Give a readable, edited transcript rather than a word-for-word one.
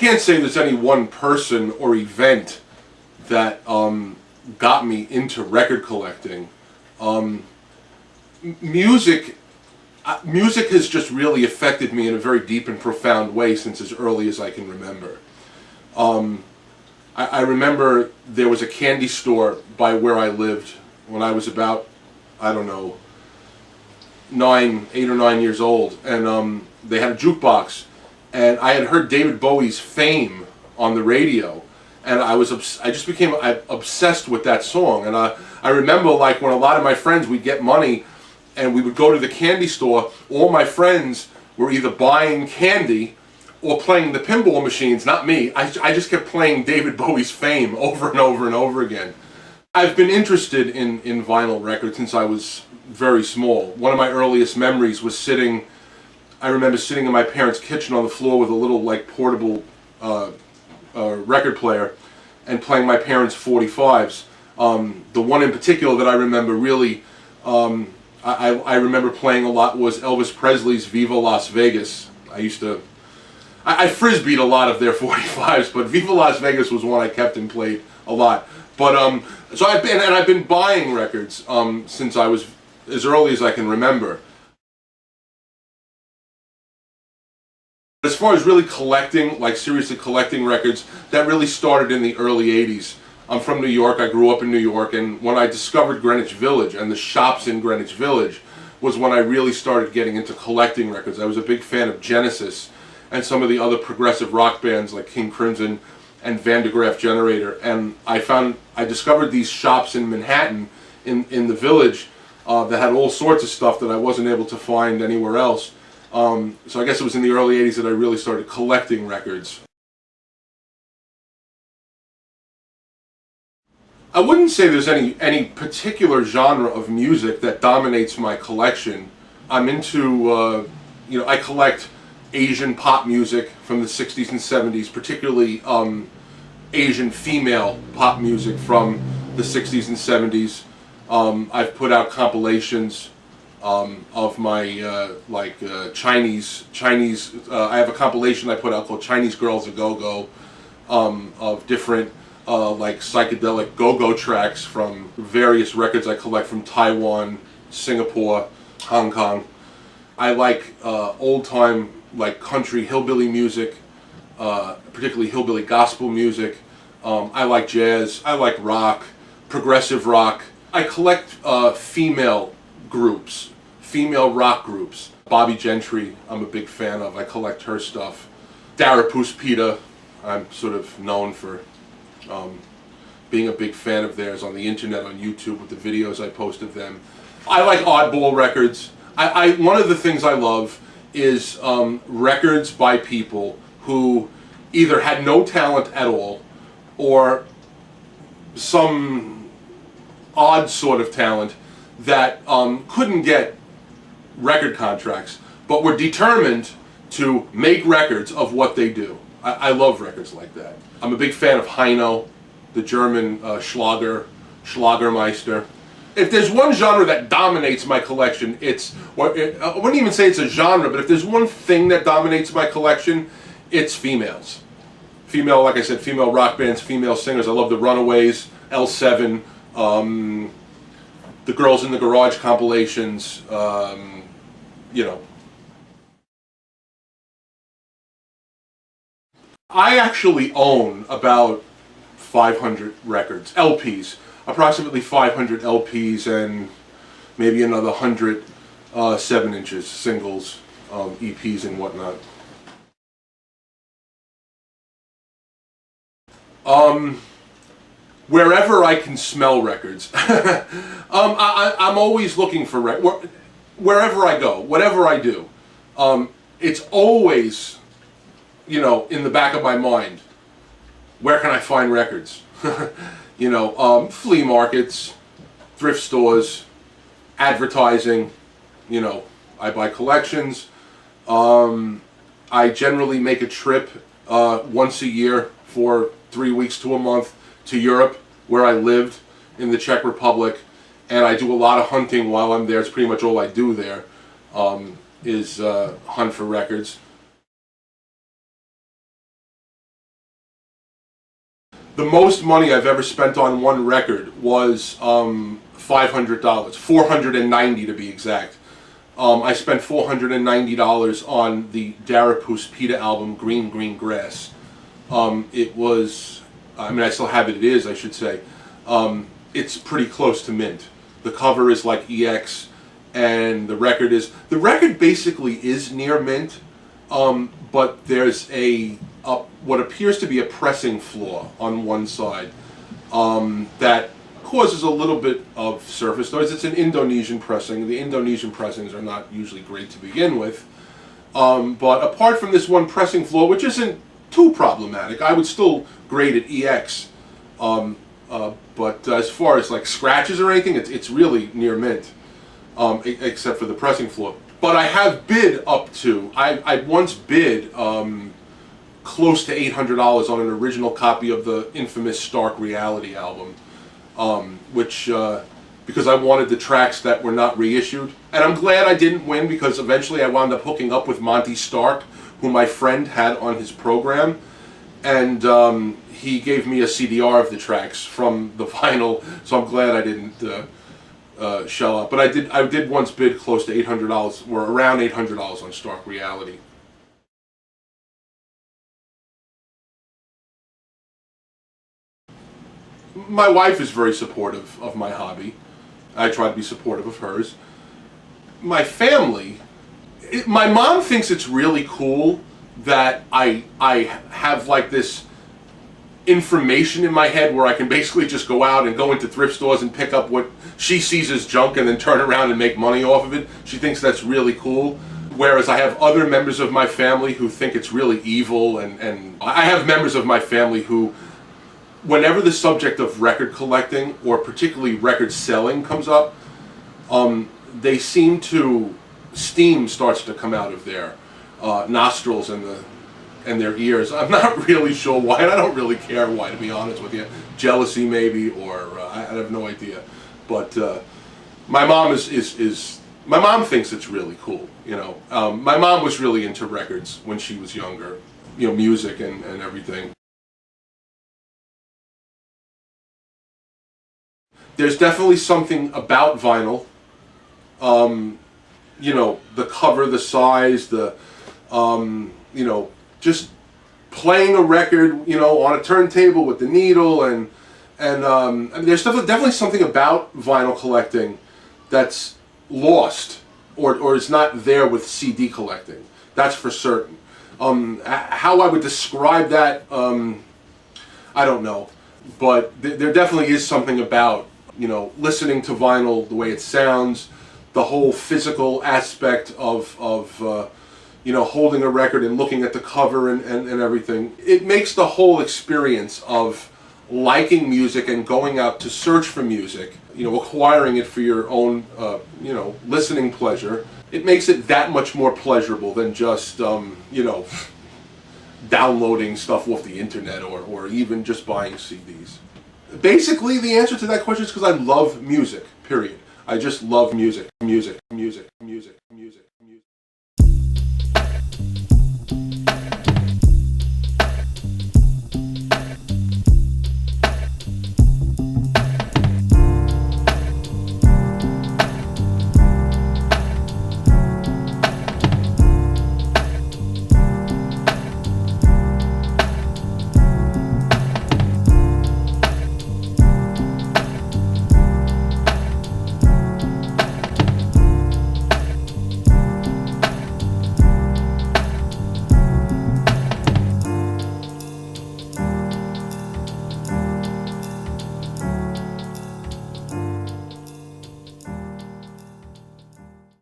can't say there's any one person or event that got me into record collecting. Music has just really affected me in a very deep and profound way since as early as I can remember. I remember there was a candy store by where I lived when I was about, I don't know, 8 or 9 years old, and they had a jukebox, and I had heard David Bowie's Fame on the radio, and I just became obsessed with that song. And I remember, like, when a lot of my friends, we'd get money and we would go to the candy store, all my friends were either buying candy or playing the pinball machines, not me. I just kept playing David Bowie's Fame over and over and over again. I've been interested in vinyl records since I was very small. One of my earliest memories was I remember sitting in my parents' kitchen on the floor with a little, like, portable record player and playing my parents' 45s. The one in particular that I remember really, I remember playing a lot was Elvis Presley's Viva Las Vegas. I frisbeed a lot of their 45s, but Viva Las Vegas was one I kept and played a lot. But so I've been buying records since I was as early as I can remember. As far as really collecting, like seriously collecting records, that really started in the early 80s. I'm from New York, I grew up in New York, and when I discovered Greenwich Village and the shops in Greenwich Village was when I really started getting into collecting records. I was a big fan of Genesis and some of the other progressive rock bands like King Crimson and Van de Graaff Generator, and I discovered these shops in Manhattan in the Village that had all sorts of stuff that I wasn't able to find anywhere else. So I guess it was in the early 80s that I really started collecting records. I wouldn't say there's any particular genre of music that dominates my collection. I'm into, I collect Asian pop music from the 60s and 70s, particularly Asian female pop music from the 60s and 70s. I've put out compilations of my Chinese. I have a compilation I put out called Chinese Girls A Go-Go of different like psychedelic go-go tracks from various records I collect from Taiwan, Singapore, Hong Kong. I like old-time like country hillbilly music, particularly hillbilly gospel music. I like jazz. I like rock, progressive rock. I collect female groups. Female rock groups. Bobby Gentry, I'm a big fan of. I collect her stuff. Darapuspita, I'm sort of known for being a big fan of theirs on the internet, on YouTube, with the videos I post of them. I like oddball records. One of the things I love is records by people who either had no talent at all or some odd sort of talent that couldn't get record contracts, but were determined to make records of what they do. I love records like that. I'm a big fan of Heino, the German Schlagermeister. If there's one genre that dominates my collection, I wouldn't even say it's a genre, but if there's one thing that dominates my collection, it's females. Female, like I said, female rock bands, female singers. I love the Runaways, L7, the Girls in the Garage compilations, I actually own about 500 records, LPs, approximately 500 LPs and maybe another 100 7-inches, singles, EPs and whatnot. Wherever I can smell records. I'm always looking for records. Wherever I go, whatever I do, it's always, in the back of my mind, where can I find records? Flea markets, thrift stores, advertising, I buy collections. I generally make a trip once a year for 3 weeks to a month to Europe, where I lived in the Czech Republic, and I do a lot of hunting while I'm there. It's pretty much all I do there, is hunt for records. The most money I've ever spent on one record was $500, $490 to be exact. I spent $490 on the Darapus Pita album, Green Green Grass. It was, I mean, I still have it, it is, I should say. It's pretty close to mint. The cover is like EX, and the record basically is near mint, but there's what appears to be a pressing flaw on one side that causes a little bit of surface noise. It's an Indonesian pressing. The Indonesian pressings are not usually great to begin with. But apart from this one pressing flaw, which isn't too problematic, I would still grade it EX. But as far as like scratches or anything, it's really near mint, except for the pressing flaw. But I have bid up to, I once bid close to $800 on an original copy of the infamous Stark Reality album, which, because I wanted the tracks that were not reissued. And I'm glad I didn't win, because eventually I wound up hooking up with Monty Stark, who my friend had on his program, and he gave me a CDR of the tracks from the vinyl, so I'm glad I didn't shell out. But I did once bid close to $800, or around $800 on Stark Reality. My wife is very supportive of my hobby. I try to be supportive of hers. My family, my mom thinks it's really cool that I have like this information in my head where I can basically just go out and go into thrift stores and pick up what she sees as junk and then turn around and make money off of it. She thinks that's really cool. Whereas I have other members of my family who think it's really evil, and I have members of my family who, whenever the subject of record collecting, or particularly record selling, comes up, they seem to, steam starts to come out of their nostrils and their ears. I'm not really sure why, and I don't really care why, to be honest with you. Jealousy maybe, or I have no idea. But my mom my mom thinks it's really cool, you know. My mom was really into records when she was younger, you know, music and everything. There's definitely something about vinyl, you know, the cover, the size, the, you know, just playing a record, you know, on a turntable with the needle, and I mean, there's definitely something about vinyl collecting that's lost, or is not there with CD collecting. That's for certain. How I would describe that, I don't know, but there definitely is something about, you know, listening to vinyl, the way it sounds, the whole physical aspect of you know, holding a record and looking at the cover and everything. It makes the whole experience of liking music and going out to search for music, you know, acquiring it for your own, you know, listening pleasure. It makes it that much more pleasurable than just, you know, downloading stuff off the internet, or even just buying CDs. Basically, the answer to that question is because I love music, period. I just love music, music, music, music, music, music.